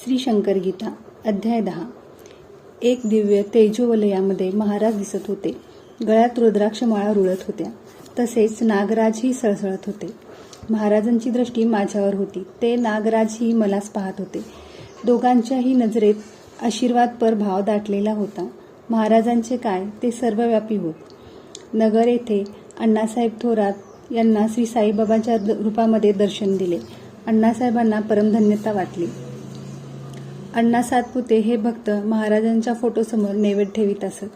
श्री शंकर गीता अध्याय 10। एक दिव्य तेजोवलयामध्ये महाराज दिसत होते. गळ्यात रुद्राक्षमाळा रुळत होत्या. तसेच नागराजही सळसळत होते. महाराजांची दृष्टी माझ्यावर होती. ते नागराजही मलाच पाहत होते. दोघांच्याही नजरेत आशीर्वादपर भाव दाटलेला होता. महाराजांचे काय ते सर्वव्यापी होत. नगर येथे अण्णासाहेब थोरात यांना श्री साईबाबांच्या रूपामध्ये दर्शन दिले. अण्णासाहेबांना परमधन्यता वाटली. अण्णा सातपुते हे भक्त महाराजांच्या फोटोसमोर नैवेद्य ठेवीत असत.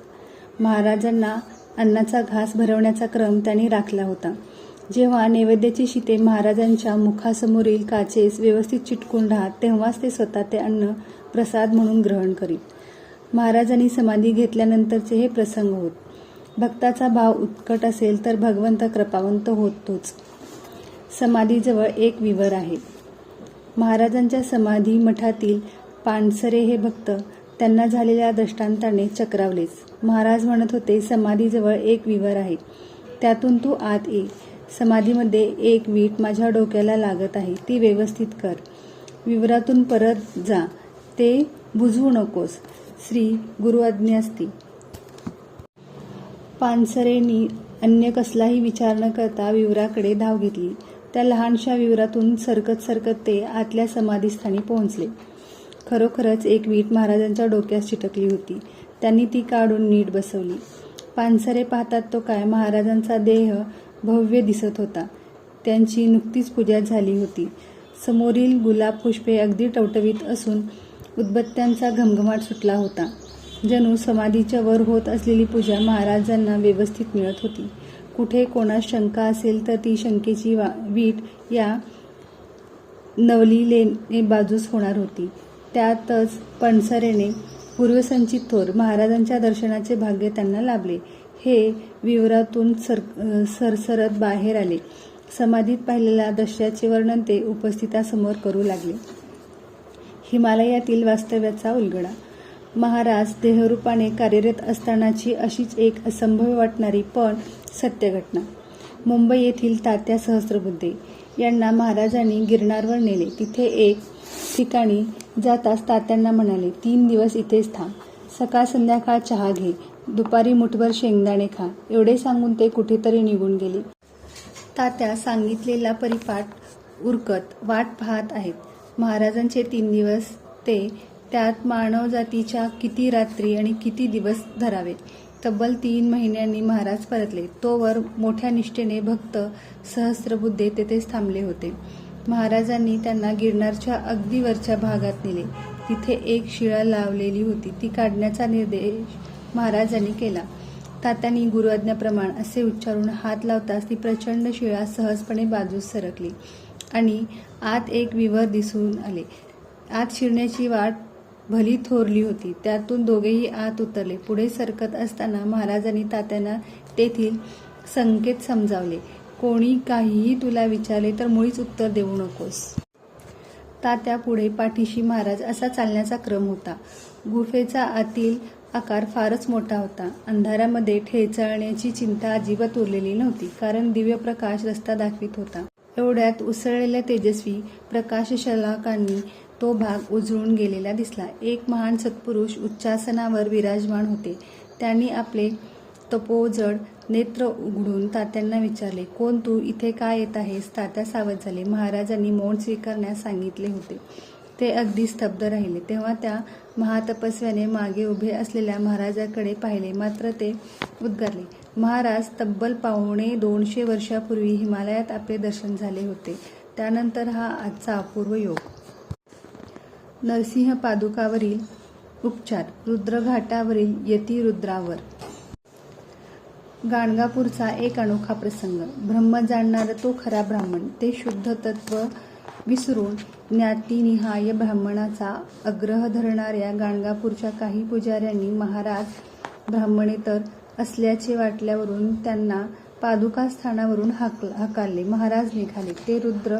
महाराजांना अन्नाचा घास भरवण्याचा क्रम त्यांनी राखला होता. जेव्हा नैवेद्याची शिते महाराजांच्या मुखासमोरील काचेस व्यवस्थित चिटकून राहत तेव्हाच ते स्वतः ते अन्न प्रसाद म्हणून ग्रहण करीत. महाराजांनी समाधी घेतल्यानंतरचे हे प्रसंग होत. भक्ताचा भाव उत्कट असेल तर भगवंत कृपावंत होतोच. समाधीजवळ एक विवर आहे. महाराजांच्या समाधी मठातील पानसरे हे भक्त त्यांना झालेल्या दृष्टांताने चक्रावलेच. महाराज म्हणत होते, समाधीजवळ एक विवर आहे, त्यातून तू आत ये. समाधीमध्ये एक वीट माझ्या डोक्याला लागत आहे, ती व्यवस्थित कर. विवरातून परत जा, ते बुजवू नकोस. श्री गुरु आज्ञास्ती. पानसरेंनी अन्य कसलाही विचार न करता विवराकडे धाव घेतली. त्या लहानशा विवरातून सरकत सरकत ते आतल्या समाधीस्थानी पोहोचले. खरोखरच एक वीट महाराजांच्या डोक्यास चिटकली होती. त्यांनी ती काढून नीट बसवली. पानसरे पाहतात तो काय, महाराजांचा देह भव्य दिसत होता. त्यांची नुकतीच पूजा झाली होती. समोरील गुलाब पुष्पे अगदी टवटवीत असून उदबत्त्यांचा घमघमाट सुटला होता. जणू समाधीच्या वर होत असलेली पूजा महाराजांना व्यवस्थित मिळत होती. कुठे कोणास शंका असेल तर ती शंकेची वीट या नवलिलेने बाजूस होणार होती. त्यातच पानसरेने पूर्वसंचित थोर महाराजांच्या दर्शनाचे भाग्य त्यांना लाभले. हे विवरातून सरसरत बाहेर आले. समाधीत पाहिलेल्या दृश्याचे वर्णन ते उपस्थितांसमोर करू लागले. हिमालयातील वास्तव्याचा उलगडा. महाराज देहरूपाने कार्यरत असतानाची अशीच एक असंभव वाटणारी पण सत्य घटना. मुंबई येथील तात्या सहस्त्रबुद्धे यांना महाराजांनी गिरनारवर नेले. तिथे एक ठिकाणी जाताच तात्यांना म्हणाले, 3 दिवस इथेच थांब. सकाळ संध्याकाळ चहा घे, दुपारी मुठभर शेंगदाणे खा. एवढे सांगून ते कुठेतरी निघून गेले. तात्या सांगितलेला परिपाठ उरकत वाट पाहत आहेत. महाराजांचे 3 दिवस ते त्यात मानवजातीच्या किती रात्री आणि किती दिवस धरावे. तब्बल 3 महिन्यांनी महाराज परतले. तोवर मोठ्या निष्ठेने भक्त सहस्त्रबुद्धे तेथेच थांबले होते. महाराजांनी त्यांना गिरनारच्या अगदी वरच्या भागात नेले. तिथे एक शिळा लावलेली होती. ती काढण्याचा निर्देश महाराजांनी केला. तात्यांनी गुरुआज्ञाप्रमाण असे उच्चारून हात लावताच ती प्रचंड शिळा सहजपणे बाजूस सरकली आणि आत एक विवर दिसून आले. आत शिरण्याची वाट भली थोरली होती. त्यातून दोघेही आत उतरले. पुढे सरकत असताना महाराजांनी तात्यांना तेथील संकेत समजावले. कोणी काहीही तुला विचारले तर मुळीच उत्तर देऊ नकोस. तात्या पुढे, पाठीशी महाराज असा चालण्याचा क्रम होता. गुफेचा आतील आकार फारच मोठा होता. अंधारामध्ये ठेचळण्याची चिंता अजिबात उरलेली नव्हती, कारण दिव्य प्रकाश रस्ता दाखवित होता. एवढ्यात उसळलेल्या तेजस्वी प्रकाशशलाकांनी तो भाग उजळून गेलेला दिसला. एक महान सत्पुरुष उच्चासनावर विराजमान होते. त्यांनी आपले तपोजड नेत्र उघडून तात्यांना विचारले, कोण तू? इथे काय येत आहेस? तात्या सावध झाले. महाराजांनी मौन स्वीकारण्यास सांगितले होते. ते अगदी स्तब्ध राहिले. तेव्हा त्या महातपस्व्याने मागे उभे असलेल्या महाराजांकडे पाहिले. मात्र ते उद्गारले, महाराज, तब्बल 250 वर्षापूर्वी हिमालयात आपले दर्शन झाले होते. त्यानंतर हा आजचा अपूर्व योग. नरसिंह पादुकावरील उपचार. रुद्रघाटावरील यतिरुद्रावर. गाणगापूरचा एक अनोखा प्रसंग. ब्रह्म जाणणारा तो खरा ब्राह्मण. ते शुद्ध तत्व विसरून ज्ञातिनिहाय ब्राह्मणाचा आग्रह धरणाऱ्या गाणगापूरच्या काही पुजाऱ्यांनी महाराज ब्राह्मणेतर असल्याचे वाटल्यावरून त्यांना पादुकास्थानावरून हाकलले. महाराज निघाले. ते रुद्र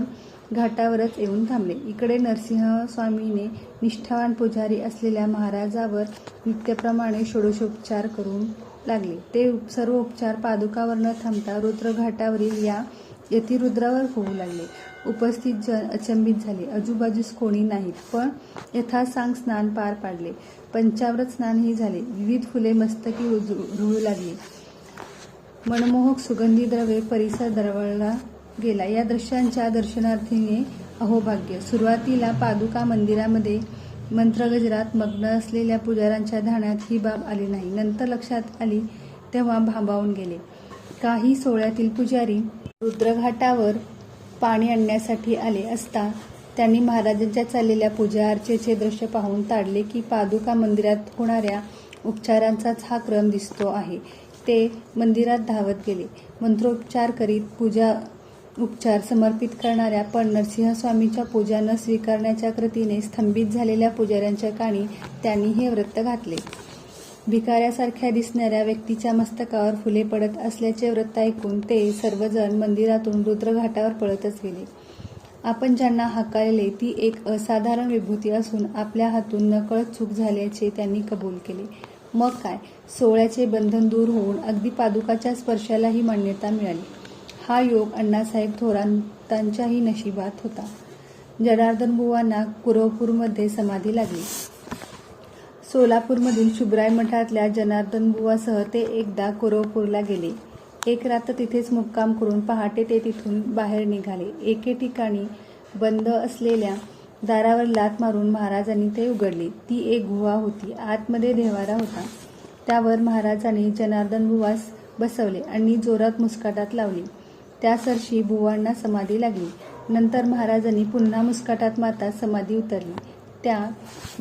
घाटावरच येऊन थांबले. इकडे नरसिंहस्वामीने निष्ठावान पुजारी असलेल्या महाराजावर नित्यप्रमाणे षोडशोपचार करून लागले. ते सर्व उपचार पादुकावर न थांबता रुद्रघाटावरील या यतिरुद्रावर होऊ लागले. उपस्थित जन अचंबित झाले. आजूबाजूस कोणी नाहीत, पण यथासांग स्नान पार पाडले. पंचामृत स्नानही झाले. विविध फुले मस्तकी रुळू लागली. मनमोहक सुगंधी द्रव्ये परिसर दरवळला गेला. या दृश्यांच्या दर्शनार्थीने अहोभाग्य. सुरुवातीला पादुका मंदिरामध्ये मंत्रगजरात मग्न असलेल्या पुजाऱ्यांच्या ध्यानात ही बाब आली नाही. नंतर लक्षात आली तेव्हा भांबावून गेले. काही सोहळ्यातील पुजारी रुद्रघाटावर पाणी आणण्यासाठी आले असता त्यांनी महाराजांच्या चाललेल्या पूजा अर्चेचे दृश्य पाहून ताडले की पादुका मंदिरात होणाऱ्या उपचारांचाच हा क्रम दिसतो आहे. ते मंदिरात धावत गेले. मंत्रोपचार करीत पूजा उपचार समर्पित करणाऱ्या पण नरसिंहस्वामीच्या पूजा न स्वीकारण्याच्या कृतीने स्तंभित झालेल्या पुजाऱ्यांच्या कानी त्यांनी हे वृत्त घातले. भिकाऱ्यासारख्या दिसणाऱ्या व्यक्तीच्या मस्तकावर फुले पडत असल्याचे वृत्त ऐकून ते सर्वजण मंदिरातून रुद्रघाटावर पळतच गेले. आपण ज्यांना हाकाळले ती एक असाधारण विभूती असून आपल्या हातून नकळत चूक झाल्याचे त्यांनी कबूल केले. मग काय, सोहळ्याचे बंधन दूर होऊन अगदी पादुकाच्या स्पर्शालाही मान्यता मिळाली. हा योग अण्णासाहेब थोरातांच्याही नशिबात होता. जनार्दनबुवांना कुरवपूरमध्ये समाधी लागली. सोलापूरमधील शुभराय मठातल्या जनार्दनबुवासह ते एकदा कुरवपूरला गेले. एक रात्र तिथेच मुक्काम करून पहाटे ते तिथून बाहेर निघाले. एके ठिकाणी बंद असलेल्या दारावर लाथ मारून महाराजांनी ते उघडले. ती एक गुहा होती. आतमध्ये देव्हारा होता. त्यावर महाराजांनी जनार्दनबुवास बसवले आणि जोरात मुस्काटात लावली. त्यासरशी बुवांना समाधी लागली. नंतर महाराजांनी पुन्हा मुस्काटात मारताच समाधी उतरली. त्या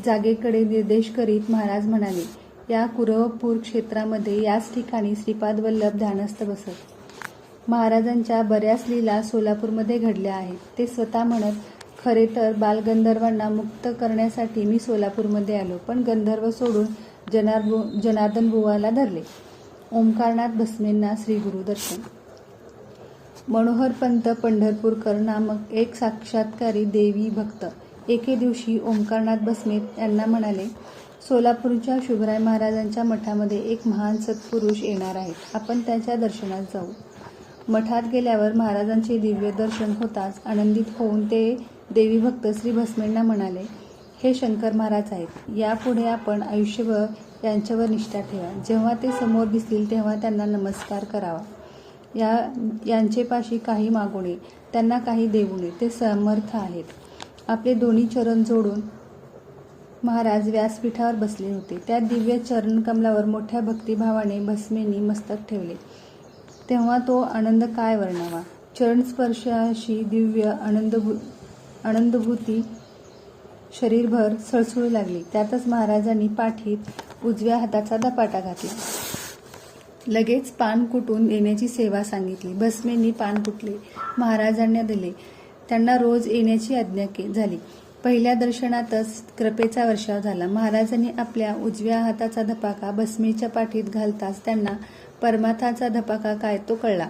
जागेकडे निर्देश करीत महाराज म्हणाले, या कुरवपूर क्षेत्रामध्ये याच ठिकाणी श्रीपाद वल्लभ ध्यानस्थ बसत. महाराजांच्या बऱ्याच लीला सोलापूरमध्ये घडल्या आहेत. ते स्वतः म्हणत, खरे तर बालगंधर्वांना मुक्त करण्यासाठी मी सोलापूरमध्ये आलो, पण गंधर्व सोडून जनार्दनबुवाला धरले. ओंकारनाथ भस्मेंना श्रीगुरु दर्शन. मनोहरपंत पंढरपूरकर नामक एक साक्षात्कारी देवी भक्त एके दिवशी ओंकारनाथ भस्मे यांना म्हणाले, सोलापूरच्या शुभराय महाराजांच्या मठामध्ये एक महान सत्पुरुष येणार आहेत. आपण त्यांच्या दर्शनात जाऊ. मठात गेल्यावर महाराजांचे दिव्य दर्शन होताच आनंदित होऊन ते देवी भक्त श्री भस्मेंना म्हणाले, हे शंकर महाराज आहेत. यापुढे आपण आयुष्यभर यांच्यावर निष्ठा ठेवा. जेव्हा ते समोर दिसतील तेव्हा त्यांना नमस्कार करावा. यांचेपाशी काही मागू नये, त्यांना काही देऊ नये. ते समर्थ आहेत. आपले दोन्ही चरण जोडून महाराज व्यासपीठावर बसले होते. त्या दिव्य चरणकमलावर मोठ्या भक्तिभावाने भस्मेंनी मस्तक ठेवले. तेव्हा तो आनंद काय वर्णावा. चरणस्पर्शाशी दिव्य आनंदभूती शरीरभर सळसळू लागली. त्यातच महाराजांनी पाठीत उजव्या हाताचा धपाटा घातला. लगेच पान कुटून येण्याची सेवा सांगितली. भस्मेंनी पान कुटले. महाराजांना दिले. त्यांना रोज येण्याची आज्ञा झाली. पहिल्या दर्शनातच कृपेचा वर्षाव झाला. महाराजांनी आपल्या उजव्या हाताचा धपाका भस्मेच्या पाठीत घालताच त्यांना परमार्थाचा धपाका काय तो कळला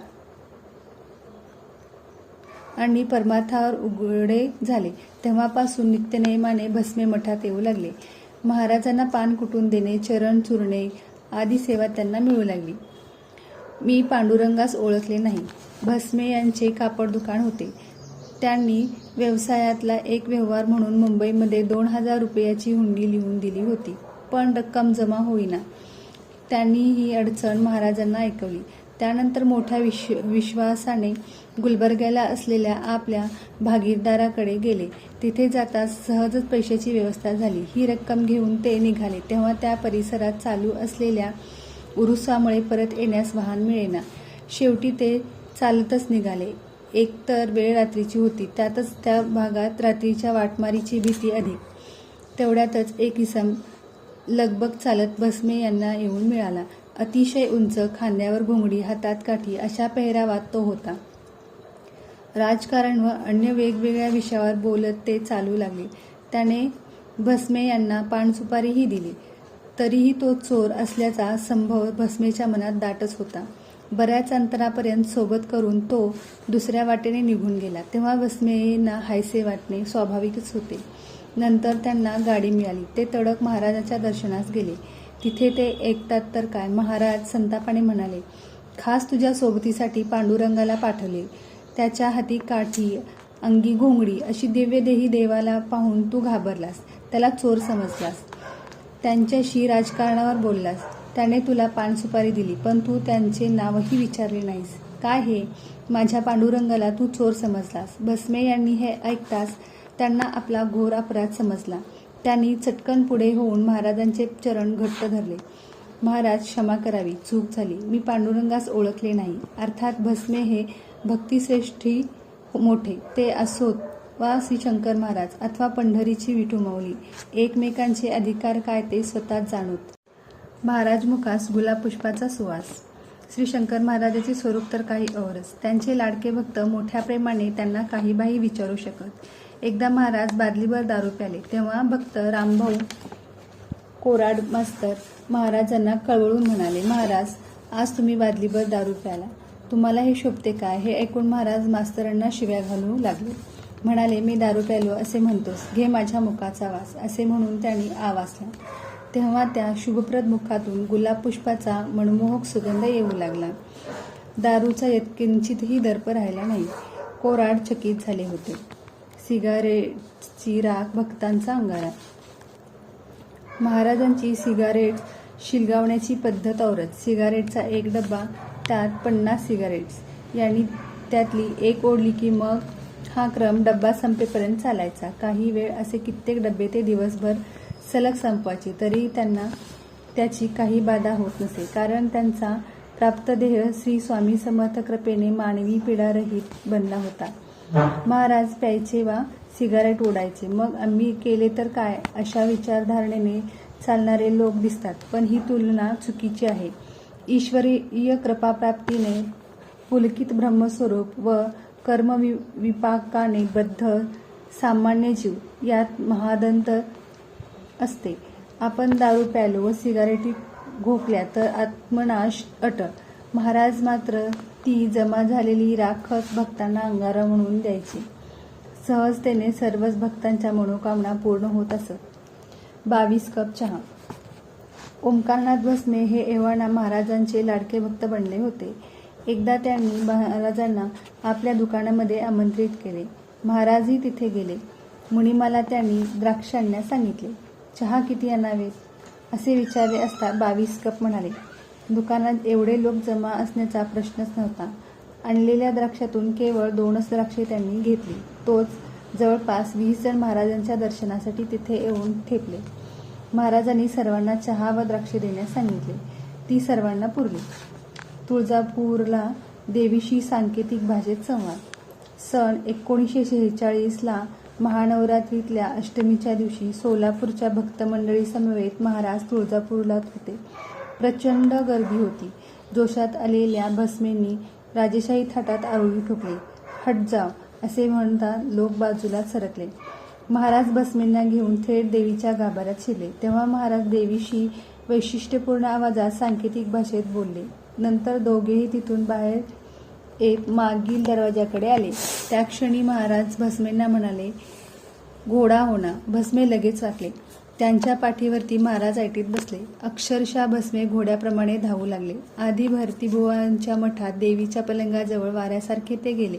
आणि परमार्थावर उघडे झाले. तेव्हापासून नित्यनेमाने भस्मे मठात येऊ लागले. महाराजांना पान कुटून देणे, चरण चुरणे आदी सेवा त्यांना मिळू लागली. मी पांडुरंगास ओळखले नाही. भस्मे यांचे कापड दुकान होते. त्यांनी व्यवसायातला एक व्यवहार म्हणून मुंबईमध्ये 2,000 रुपयाची हुंडी लिहून दिली होती, पण रक्कम जमा होईना. त्यांनी ही अडचण महाराजांना ऐकवली. त्यानंतर मोठ्या विश्वासाने गुलबर्ग्याला असलेल्या आपल्या भागीरदाराकडे गेले. तिथे जाताच सहजच पैशाची व्यवस्था झाली. ही रक्कम घेऊन ते निघाले तेव्हा त्या परिसरात चालू असलेल्या उरुसामुळे परत येण्यास वाहन मिळेना. शेवटी ते चालतच निघाले. एकतर वेळ रात्रीची होती, त्यातच त्या भागात रात्रीच्या वाटमारीची भीती अधिक. तेवढ्यातच एक इसम लगबग चालत भस्मे यांना येऊन मिळाला. अतिशय उंच, खांद्यावर घोंगडी, हातात काठी अशा पेहरावात तो होता. राजकारण व अन्य वेगवेगळ्या विषयावर बोलत ते चालू लागले. त्याने भस्मे यांना पानसुपारीही दिली. तरीही तो चोर असल्याचा संभव भस्मेच्या मनात दाटच होता. बऱ्याच अंतरापर्यंत सोबत करून तो दुसऱ्या वाटेने निघून गेला. तेव्हा भस्मेंना हायसे वाटणे स्वाभाविकच होते. नंतर त्यांना गाडी मिळाली. ते तडक महाराजांच्या दर्शनास गेले. तिथे ते ऐकतात तर काय, महाराज संतापाने म्हणाले, खास तुझ्या सोबतीसाठी पांडुरंगाला पाठवले. त्याच्या हाती काठी अंगी घोंगडी अशी दिव्यदेही देवाला पाहून तू घाबरलास, त्याला चोर समजलास, त्यांच्याशी राजकारणावर बोललास. त्याने तुला पानसुपारी दिली, पण तू त्यांचे नावही विचारले नाहीस. काय हे? माझ्या पांडुरंगाला तू चोर समजलास. भस्मे यांनी हे ऐकताच त्यांना आपला घोर अपराध समजला. त्यांनी चटकन पुढे होऊन महाराजांचे चरण घट्ट धरले. महाराज, क्षमा करावी, चूक झाली. मी पांडुरंगास ओळखले नाही. अर्थात भस्मे हे भक्तिश्रेष्ठी मोठे, ते असोत वा श्री शंकर महाराज अथवा पंढरीची विठुमाऊली, एकमेकांचे अधिकार काय ते स्वतःच जाणोत. महाराज मुखास गुलाबपुष्पाचा सुवास. श्री शंकर महाराजाचे स्वरूप तर काही औरच. त्यांचे लाडके भक्त मोठ्या प्रेमाने त्यांना काही बाही विचारू शकत. एकदा महाराज बादलीभर दारू प्याले, तेव्हा भक्त रामभाऊ कोराड मास्तर महाराजांना कळवळून म्हणाले, महाराज, आज तुम्ही बादलीभर दारू प्याला, तुम्हाला हे शोभते काय? हे ऐकून महाराज मास्तरांना शिव्या घालू लागले. म्हणाले, मी दारू प्यालो असे म्हणतोस, घे माझ्या मुखाचा वास. असे म्हणून त्यांनी आवासला. तेव्हा त्या शुभप्रद मुखातून गुलाबपुष्पाचा मनमोहक सुगंध येऊ लागला. दारूचा किंचितही दर्प राहिला नाही. कोराड चकित झाले होते. सिगारेटची राख भक्तांचा अंगारा. महाराजांची सिगारेट शिलगावण्याची पद्धत औरच. सिगारेटचा एक डब्बा, त्यात 50 सिगारेट्स. यांनी त्यातली एक ओढली की मग हा क्रम डब्बा संपेपर्यंत चालायचा. काही वेळ असे कित्येक डबे ते दिवसभर सलग संपवायचे, तरी त्यांना त्याची काही बाधा होत नसे. कारण त्यांचा प्राप्त देह श्री स्वामी समर्थ कृपेने मानवी पीडारहित बनला होता. महाराज प्यायचे वा सिगारेट ओढायचे, मग आम्ही केले तर काय, अशा विचारधारणेने चालणारे लोक दिसतात. पण ही तुलना चुकीची आहे. ईश्वरीय कृपाप्राप्तीने पुलकित ब्रह्मस्वरूप व कर्मविपाकाने बद्ध सामान्य जीव यात महादंतर असते. आपण दारू प्यालो व सिगारेटी घोकल्या तर आत्मनाश अट. महाराज मात्र ती जमा झालेली राखच भक्तांना अंगारा म्हणून द्यायची. सहजतेने सर्वच भक्तांच्या मनोकामना पूर्ण होत असत. 22 कप चहा. ओंकारनाथ भस्मे हे एव्हाना महाराजांचे लाडके भक्त बनले होते. एकदा त्यांनी महाराजांना आपल्या दुकानामध्ये आमंत्रित केले. महाराजही तिथे गेले. मुनिमाला त्यांनी द्राक्ष आणण्यास सांगितले. चहा किती आणावेत असे विचारले असता 22 कप म्हणाले. दुकानात एवढे लोक जमा असण्याचा प्रश्नच नव्हता. आणलेल्या द्राक्षातून केवळ 2च द्राक्षे त्यांनी घेतली. तोच जवळपास 20 जण महाराजांच्या दर्शनासाठी तिथे येऊन ठेपले. महाराजांनी सर्वांना चहा व द्राक्षे देण्यास सांगितले. ती सर्वांना पुरली. तुळजापूरला देवीशी सांकेतिक भाषेत संवाद. सन 1946ला महानवरात्रीतल्या अष्टमीच्या दिवशी सोलापूरच्या भक्तमंडळी समवेत महाराज तुळजापूरला होते. प्रचंड गर्दी होती. जोशात आलेल्या भस्मेंनी राजेशाही थाटात आरोळी ठोकली. हट जाव असे म्हणता लोक बाजूला सरकले. महाराज भस्मेंना घेऊन थेट देवीच्या गाभाऱ्यात शिरले. तेव्हा महाराज देवीशी वैशिष्ट्यपूर्ण आवाजात सांकेतिक भाषेत बोलले. नंतर दोघेही तिथून बाहेर येत मागील दरवाजाकडे आले. त्या क्षणी महाराज भस्मेंना म्हणाले, घोडा होणा. भस्मे लगेच वाकले. त्यांच्या पाठीवरती महाराज ऐटीत बसले. अक्षरशः भस्मे घोड्याप्रमाणे धावू लागले. आधी भरतीबुवांच्या मठात देवीच्या पलंगाजवळ वाऱ्यासारखे ते गेले.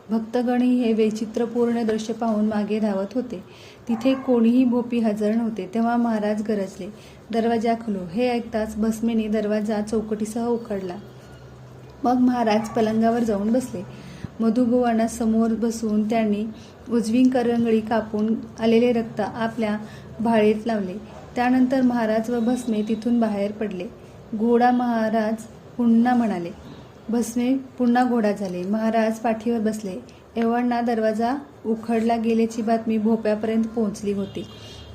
भक्तगणही हे वैचित्र्यपूर्ण दृश्य पाहून मागे धावत होते. तिथे कोणीही भोपी हजर नव्हते. तेव्हा महाराज गरजले, दरवाजा खुलो. हे ऐकताच भस्मेने दरवाजा चौकटीसह उघडला. मग महाराज पलंगावर जाऊन बसले. मधुबुवांना समोर बसवून त्यांनी उजवी करंगळी कापून आलेले रक्त आपल्या भाळीत लावले. त्यानंतर महाराज व भस्मे तिथून बाहेर पडले. घोडा. महाराज पुन्हा म्हणाले. भस्मे पुन्हा घोडा झाले. महाराज पाठीवर बसले. एव्हाना दरवाजा उखडला गेल्याची बातमी भोप्यापर्यंत पोहोचली होती.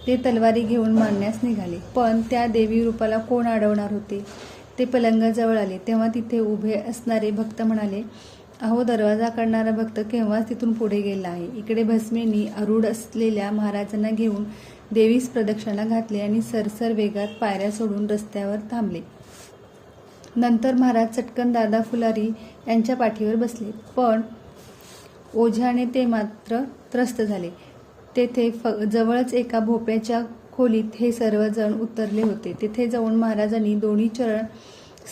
ते तलवारी घेऊन मारण्यास निघाले. पण त्या देवी रूपाला कोण अडवणार होते? ते पलंगाजवळ आले तेव्हा तिथे उभे असणारे भक्त म्हणाले, अहो, दरवाजा काढणारा भक्त केव्हाच तिथून पुढे गेला आहे. इकडे भस्मेंनी आरूढ असलेल्या महाराजांना घेऊन देवीस प्रदक्षिणा घातली आणि सरसर वेगात पायऱ्या सोडून रस्त्यावर थांबले. नंतर महाराज चटकन दादा फुलारी यांच्या पाठीवर बसले. पण ओझ्याने ते मात्र त्रस्त झाले. तेथे जवळच एका भोप्याच्या खोलीत हे सर्वजण उतरले होते. तिथे जाऊन महाराजांनी दोन्ही चरण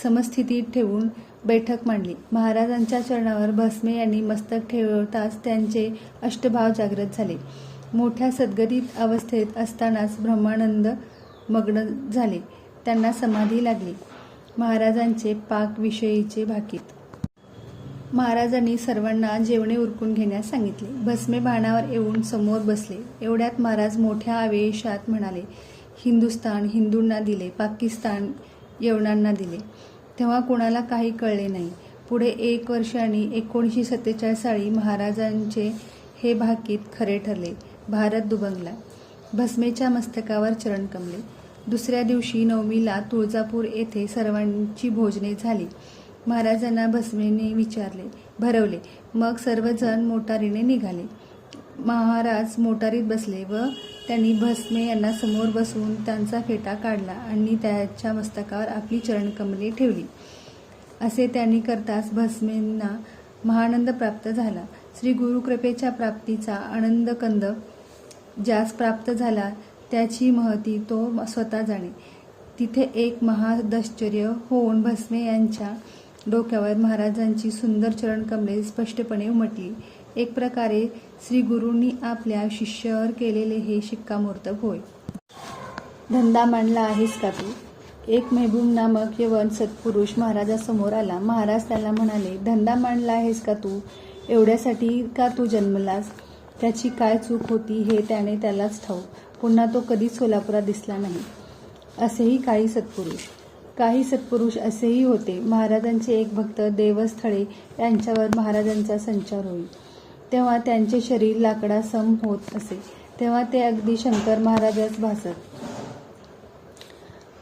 समस्थितीत ठेवून बैठक मांडली. महाराजांच्या चरणावर भस्मे यांनी मस्तक ठेवताच त्यांचे अष्टभाव जागृत झाले. मोठ्या सद्गतीत अवस्थेत असतानाच ब्रह्मानंद मग्न झाले. त्यांना समाधी लागली. महाराजांचे पाक विषयीचे भाकीत. महाराजांनी सर्वांना जेवणे उरकून घेण्यास सांगितले. भस्मे बाणावर येऊन समोर बसले. एवढ्यात महाराज मोठ्या आवेशात म्हणाले, हिंदुस्थान हिंदूंना दिले, पाकिस्तान यवनांना दिले. तेव्हा कोणाला काही कळले नाही. पुढे 1 वर्षांनी 1947 साली महाराजांचे हे भाकीत खरे ठरले. भारत दुभंगला. भस्मेच्या मस्तकावर चरण कमले. दुसऱ्या दिवशी नवमीला तुळजापूर येथे सर्वांची भोजने झाली. महाराजांना भस्मेने भरवले. मग सर्वजण मोटारीने निघाले. महाराज मोटारीत बसले व त्यांनी भस्मे यांना समोर बसवून त्यांचा फेटा काढला आणि त्याच्या मस्तकावर आपली चरणकमले ठेवली. असे त्यांनी करताच भस्मेंना महानंद प्राप्त झाला. श्री गुरुकृपेच्या प्राप्तीचा आनंदकंद ज्यास प्राप्त झाला त्याची महती तो स्वतः जाणे. तिथे एक महादश्चर्य होऊन भस्मे यांच्या डोक्यावर महाराजांची सुंदर चरणकमले स्पष्टपणे उमटली. एक प्रकारे श्री गुरूंनी आपल्या शिष्यावर केलेले हे शिक्कामोर्तब होय. धंदा मांडला आहेस का तू? एक मेहबूब नामक यवन सत्पुरुष महाराजासमोर आला. महाराज त्याला म्हणाले, धंदा मांडला आहेस का तू? एवढ्यासाठी का तू जन्मलास? त्याची काय चूक होती हे त्याने त्यालाच ठाऊक. पुन्हा तो कधीच सोलापुरात दिसला नाही. असेही काही सत्पुरुष असेही होते. महाराजांचे एक भक्त देवस्थळे यांच्यावर महाराजांचा संचार होई. तेव्हा त्यांचे शरीर लाकडासम होत असे. तेव्हा ते अगदी शंकर महाराजास भासत.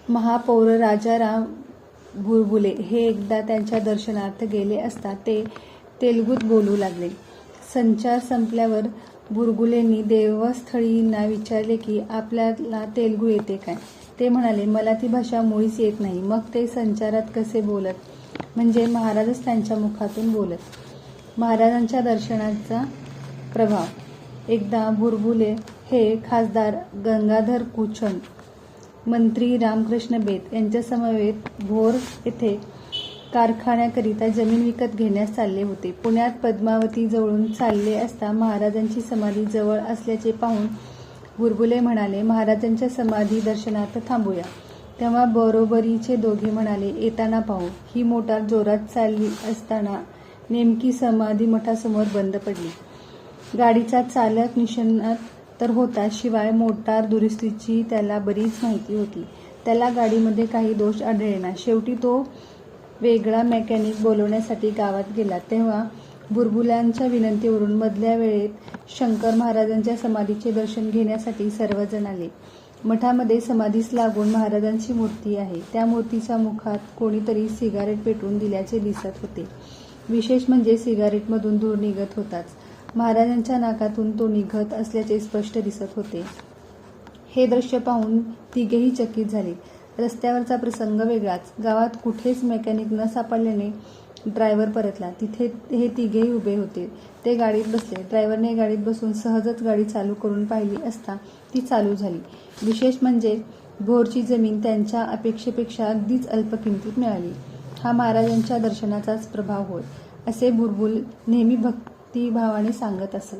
महापौर राजाराम बुरबुले हे एकदा त्यांच्या दर्शनार्थ गेले असता ते तेलुगूत बोलू लागले. संचार संपल्यावर बुरबुलेंनी देवस्थळींना विचारले की आपल्याला तेलुगू येते काय? ते म्हणाले, मला ती भाषा मुळीच येत नाही. मग ते संचारात कसे बोलत? म्हणजे महाराजच त्यांच्या मुखातून बोलत. महाराजांच्या दर्शनाचा प्रभाव. एकदा बुरबुले हे खासदार गंगाधर कुचन, मंत्री रामकृष्ण बेत यांच्यासमवेत भोर येथे कारखान्याकरिता जमीन विकत घेण्यास चालले होते. पुण्यात पद्मावती जवळून चालले असता महाराजांची समाधी जवळ असल्याचे पाहून बुरबुले म्हणाले, महाराजांच्या समाधी दर्शनार्थ थांबूया. तेव्हा बरोबरीचे दोघे म्हणाले, येताना पाहू. ही मोटार जोरात चालली असताना नेमकी समाधी मठासमोर बंद पडली. गाडीचा चालक निष्णात तर होता, शिवाय मोटार दुरुस्तीची त्याला बरीच माहिती होती. त्याला गाडीमध्ये काही दोष आढळेना. शेवटी तो वेगळा मेकॅनिक बोलवण्यासाठी गावात गेला. तेव्हा बुरबुल्यांच्या विनंतीवरून मधल्या वेळेत शंकर महाराजांच्या समाधीचे दर्शन घेण्यासाठी सर्वजण आले. मठामध्ये समाधीस लागून महाराजांची मूर्ती आहे. त्या मूर्तीच्या मुखात कोणीतरी सिगारेट पेटवून दिल्याचे दिसत होते. विशेष म्हणजे सिगारेटमधून धूर निघत होताच. महाराजांच्या नाकातून तो निघत असल्याचे स्पष्ट दिसत होते. हे दृश्य पाहून तिघेही चकित झाले. रस्त्यावरचा प्रसंग वेगळाच. गावात कुठेच मेकॅनिक न सापडल्याने ड्रायव्हर परतला. तिथे हे तिघेही उभे होते. ते गाडीत बसले. ड्रायव्हरने गाडीत बसून सहजच गाडी चालू करून पाहिली असता ती चालू झाली. विशेष म्हणजे भोरची जमीन त्यांच्या अपेक्षेपेक्षा अगदीच अल्प किमतीत मिळाली. हा महाराजांच्या दर्शनाचाच प्रभाव होय, असे बुरबुल नेहमी भक्तिभावाने सांगत असत.